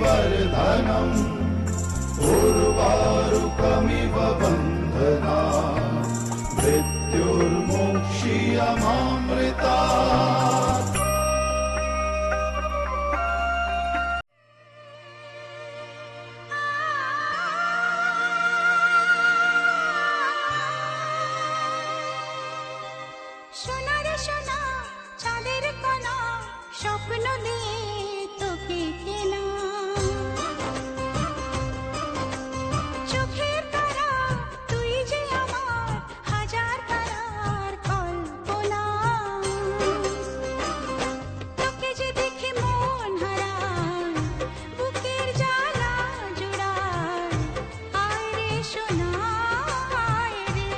वर्धनम् उर्वारुकमिव बन्धना मृत्युर्मुक्षीयमामृतात्। সোনা রে সোনা চাঁদের কণা স্বপ্ন দিয়ে তোকে কেনা চোখের তারা তুই যে আমার হাজার তারার কল্পনা তোকে যে দেখে মন হারায় বুকের জ্বালা জুড়ায় আয় রে সোনা আয় রে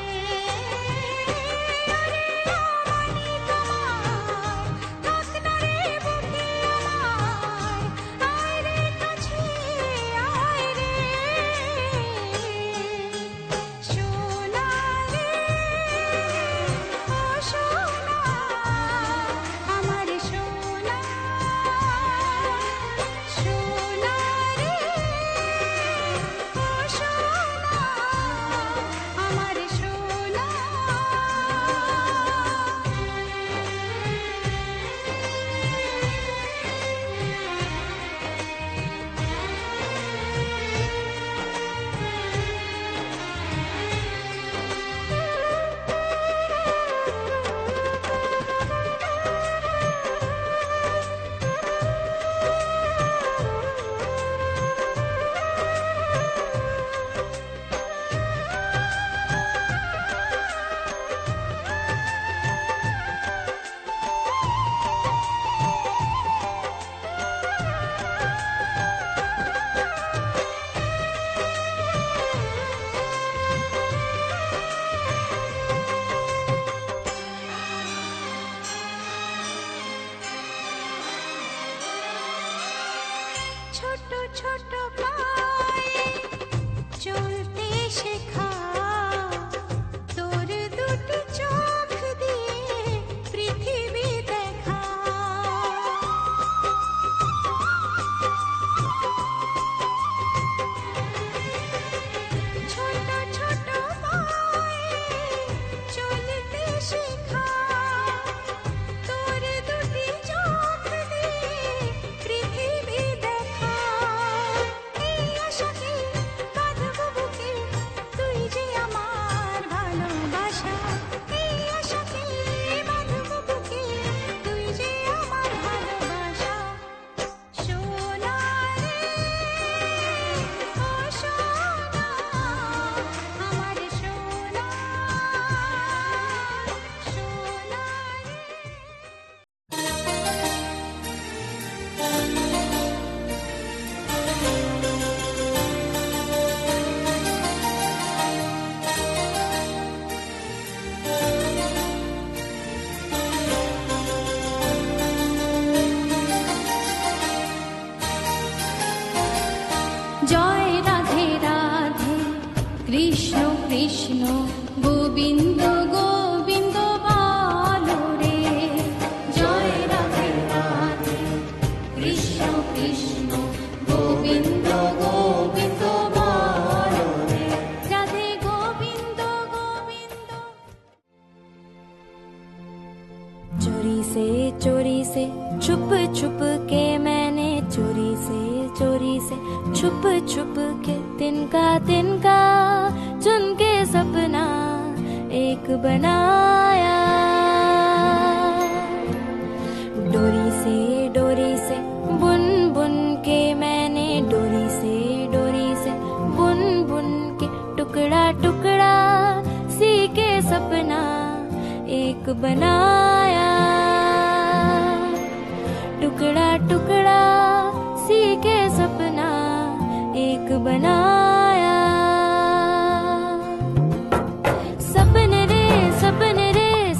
ছোট ছোট পায়ে চলতে শেখা তোর দুটি চোখ দিয়ে পৃথিবী দেখা ছোট ছোট পায়ে চলতে শেখা তোর দুটি চোখ দিয়ে পৃথিবী দেখা এই আশাকে বাঁধবো বুকে তুই যে আমার ভালোবাসা এই আশাকে বাঁধবো বুকে তুই যে আমার ভালোবাসা সোনা রে ও সোনা আমার সোনা সোনা জয় রাধে রাধে কৃষ্ণ কৃষ্ণ গোবিন্দ গোবিন্দ বলো রে জয় রাধে রাধে কৃষ্ণ কৃষ্ণ গোবিন্দ গোবিন্দ বলো রে রাধে গোবিন্দ গোবিন্দ चोरी से छुप छुप के मैंने चोरी से छुप छुप के तिनका चुन के सपना एक बनाया डोरी से बुन बुन के मैंने डोरी से बुन बुन के टुकड़ा टुकड़ा सी के सपना एक बनाया टुकड़ा टुकड़ा सी के सपना एक बनाया सपने रे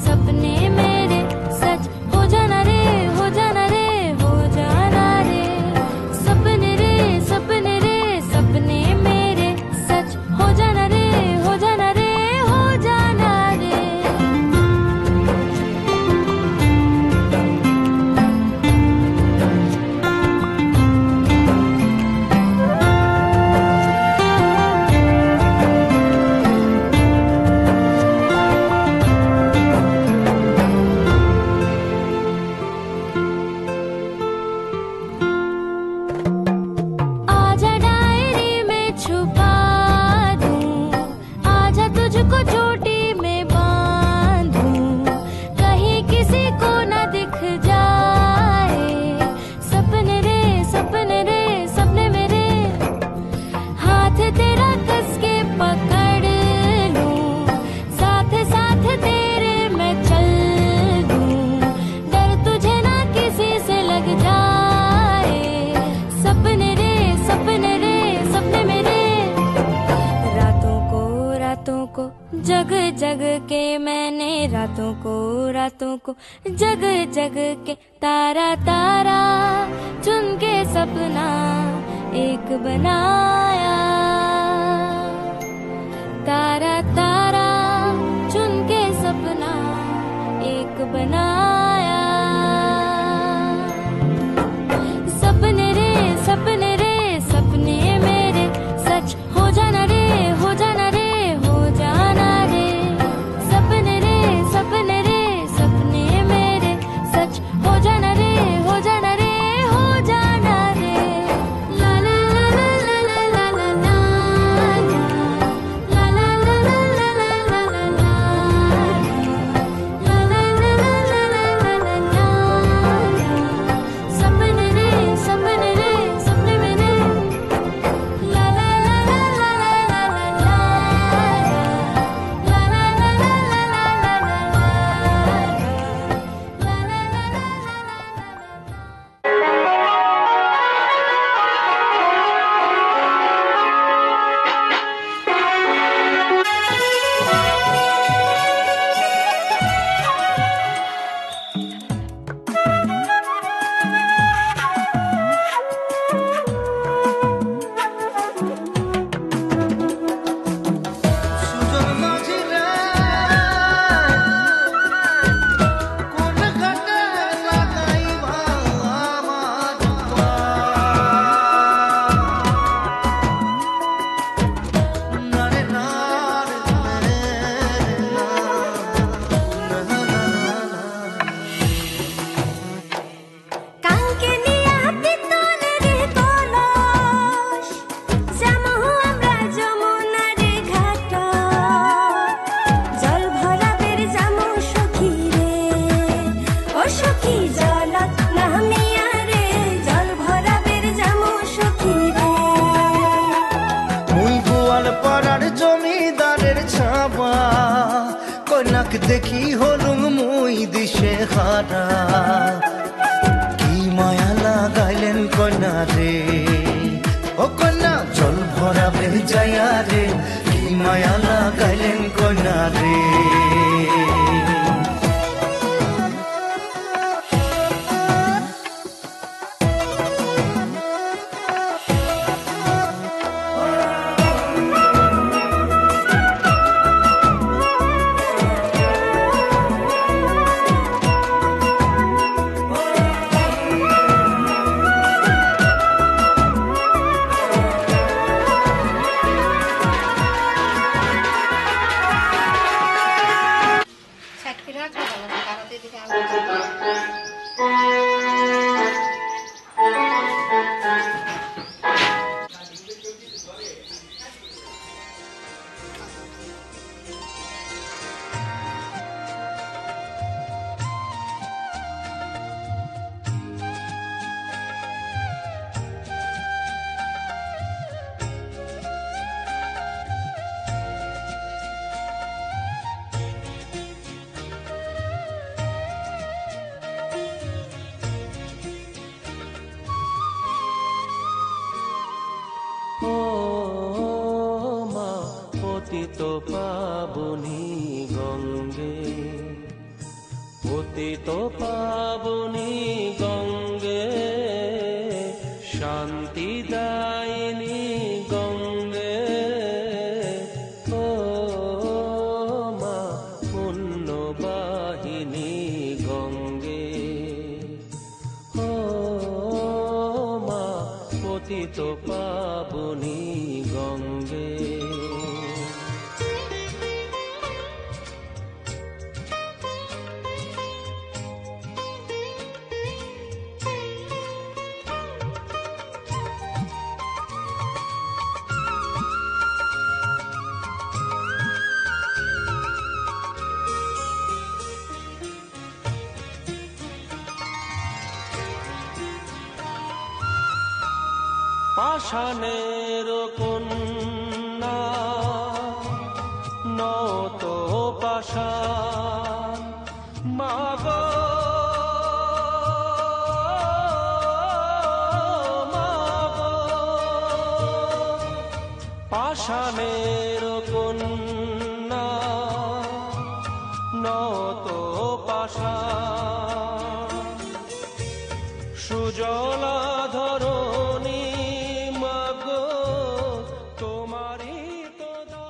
सपने मेरे सच हो जाना रे हो जाना रे हो जाना रे सपने रे सपने मेरे सच हो जाना रे हो जाना रे हो जाना रे रातों को जग जग के तारा तारा चुन के सपना एक बनाया। तारा तारा चुन के सपना एक बनाया। सपने रे सपने रे सपने मेरे सच हो जाना रे हो जाना रे हो जाना रे। सपने रे सपने रे सपने मेरे सच हो जाना रे हो जाना रे हो जाना रे। ला ला ला ला ला ला ला ला ला ला ला ला ला ला ला ला ला सपने रे सपने रे सपने मेरे ला ला ला ला ला ला ला ला ला ला ला ला সুজন মাঝিরা কোন ঘাটে লাগাইবা আমার নারে নারে কালকে নিয়া পিতলের কলস যামু আমরা যমুনার ঘাট। জল ভরাবের যামু সখী রে ও সখী জলত নামিয়া রে জল ভরাবের যামু সখী রে। মুই গোয়াল পাড়ার জমিদারের ছাবা কন্যাক দেখি হলুম মুই দিশে হারা। কি মায়া লাগাইলেন কন্যা রে ও কন্যা জল ভরাবে যাইয়া রে। কি মায়া লাগাইলেন কন্যা রে। ও মা পতিত পাবনী গঙ্গে পতিত পাবনী গঙ্গে শান্তি দায়িনী গঙ্গে। ও মা পুণ্যবাহিনী গঙ্গে। ও মা পতিত পাবনী গঙ্গে। পাষাণের কন্যা নত পাষাণ মাগো মাগো। পাষাণের কন্যা নত পাষাণ সুজলা ধরণী মাগো তোমারই তো দান।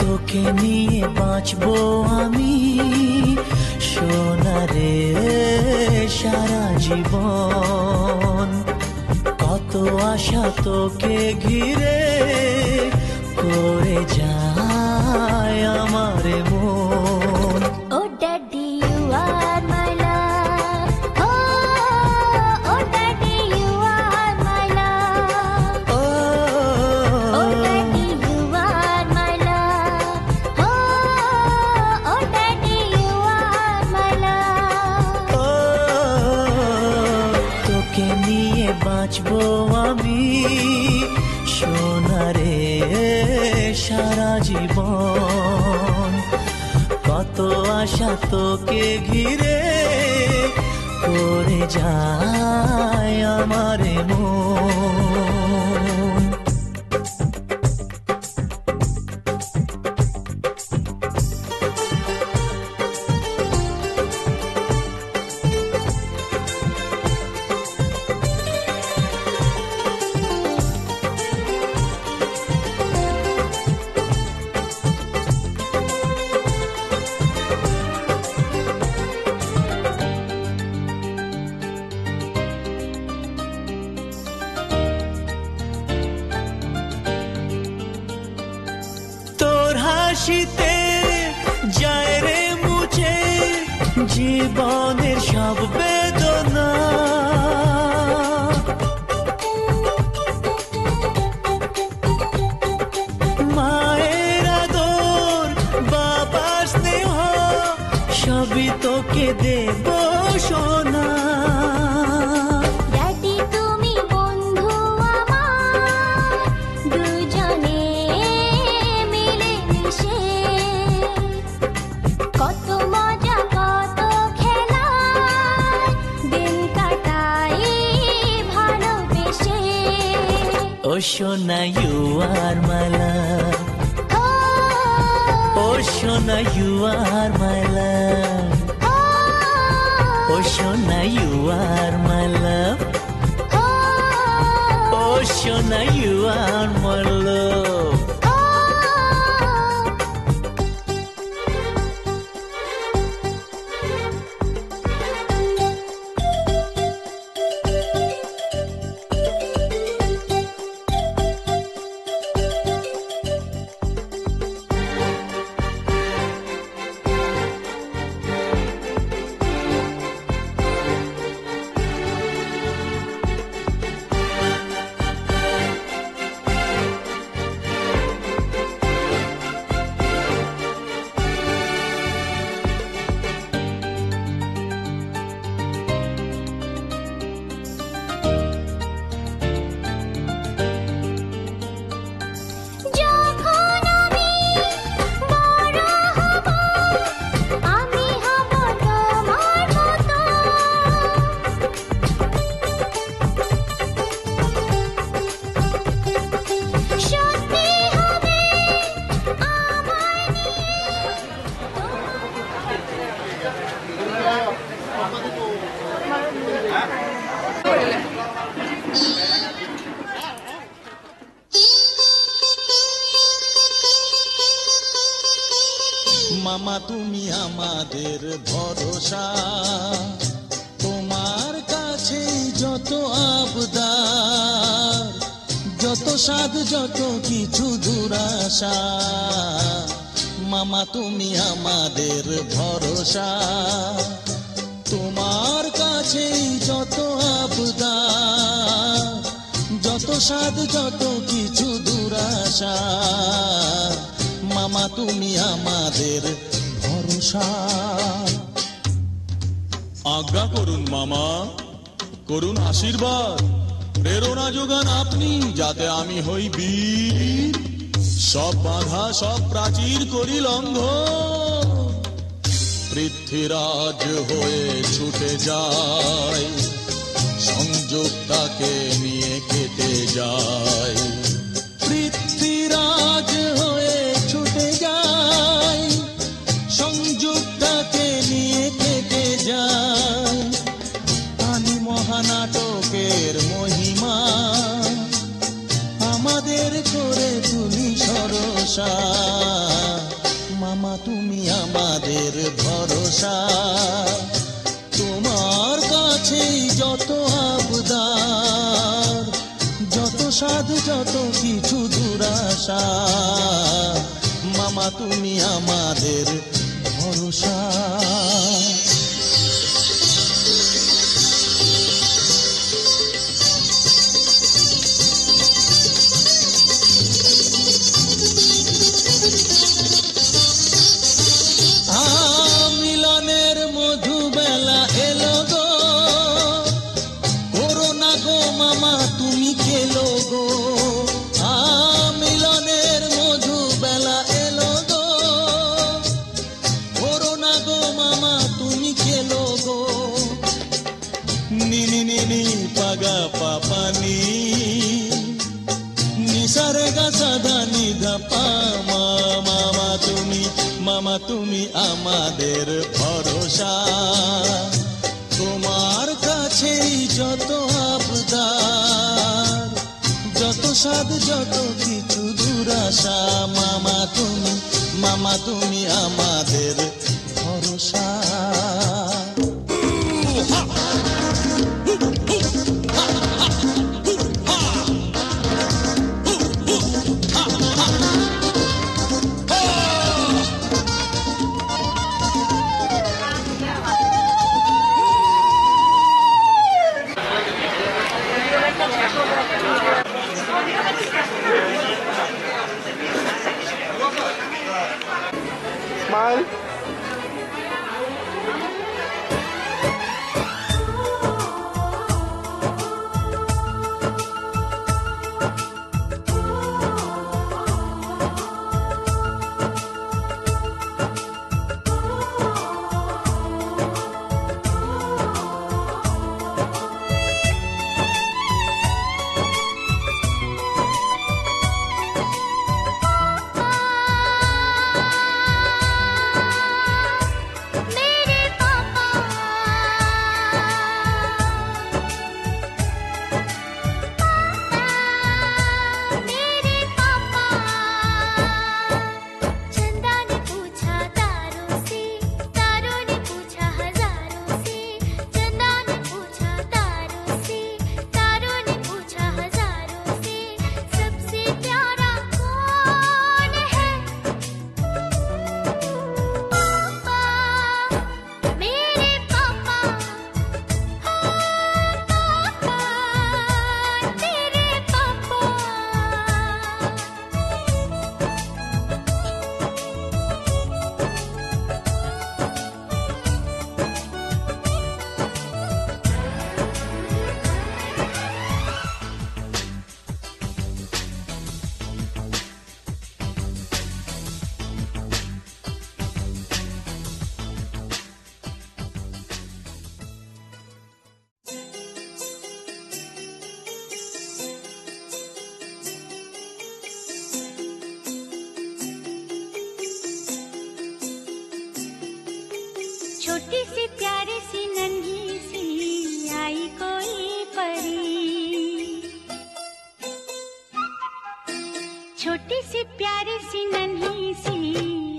তোকে নিয়ে বাঁচবো আমি সোনারে সারা জীবন, কত আশা তোকে ঘিরে করে যায় আমার মন। Oh daddy, you are my love. Oh, oh daddy, you are my love. Oh daddy, you are my love. Oh daddy, you are my love. তোকে নিয়ে বাঁচবো আমি সোনারে সারা জীবন, কত আশা তোকে ঘিরে করে যায় আমার মন। হাসিতে যায় রে মুছে জীবনের সব বেদনা। মায়ের আদর বাবার স্নেহ সবই তোকে দেব সোনা। ড্যাডি তুমি বন্ধু আমার, দুজনে মিলে মিশে কত মজা কত খেলা দিন কাটাই ভালোবেসে। ও সোনা you are my love, ও সোনা you are my love, ও সোনা you are my love, ও সোনা you are my love. যখন আমি বড় হব আমি হব তোমার মতো, সত্যি হবে আমায় মামা তুমি আমাদের ভরসা, তোমার কাছে যত আবদার, যত সাধ যত কিছু দুরাশা। মামা তুমি আমাদের ভরসা, তোমার কাছে যত আবদার, যত সাধ যত কিছু দুরাশা। মামা তুমি আমাদের ভরসা। আজ্ঞা করুন মামা, করুন আশীর্বাদ, প্রেরণা যোগান আপনি, যাতে আমি হই বীর, সব বাধা সব প্রাচীর করি লঙ্ঘন, পৃথ্বীরাজ হয়ে ছুটে যায়, সংযোগটাকে নিয়ে কেটে যায়। পৃথ্বীরাজ হয়ে ছুটে যায়, সংযোগটাকে নিয়ে কেটে যায়। আনি মহানাটকের মহিমা, আমাদের করে তুলি সরসা। মামা তুমি আমাদের ভরসা, তোমার কাছেই যত আবদার, যত সাধ যত কিছু দুরাশা। মামা তুমি আমাদের ভরসা। মিলনের মধুবেলা এলো গো, করোনা গো মামা তুমি খেলো গো। মিলনের মধুবেলা এলো গো, করোনা গো মামা তুমি খেলো গো। নিনি নিনি পাগা পাপানি, নিসারে গা সাদা নিধা পা। মামা তুমি আমাদের ভরসা, তোমার কাছেই যত আবদার, যত সাধ যত কিছু দুরাশা। মামা তুমি আমাদের ভরসা। छोटी सी प्यारी सी नन्ही सी आई कोई परी, छोटी सी प्यारी सी नन्ही सी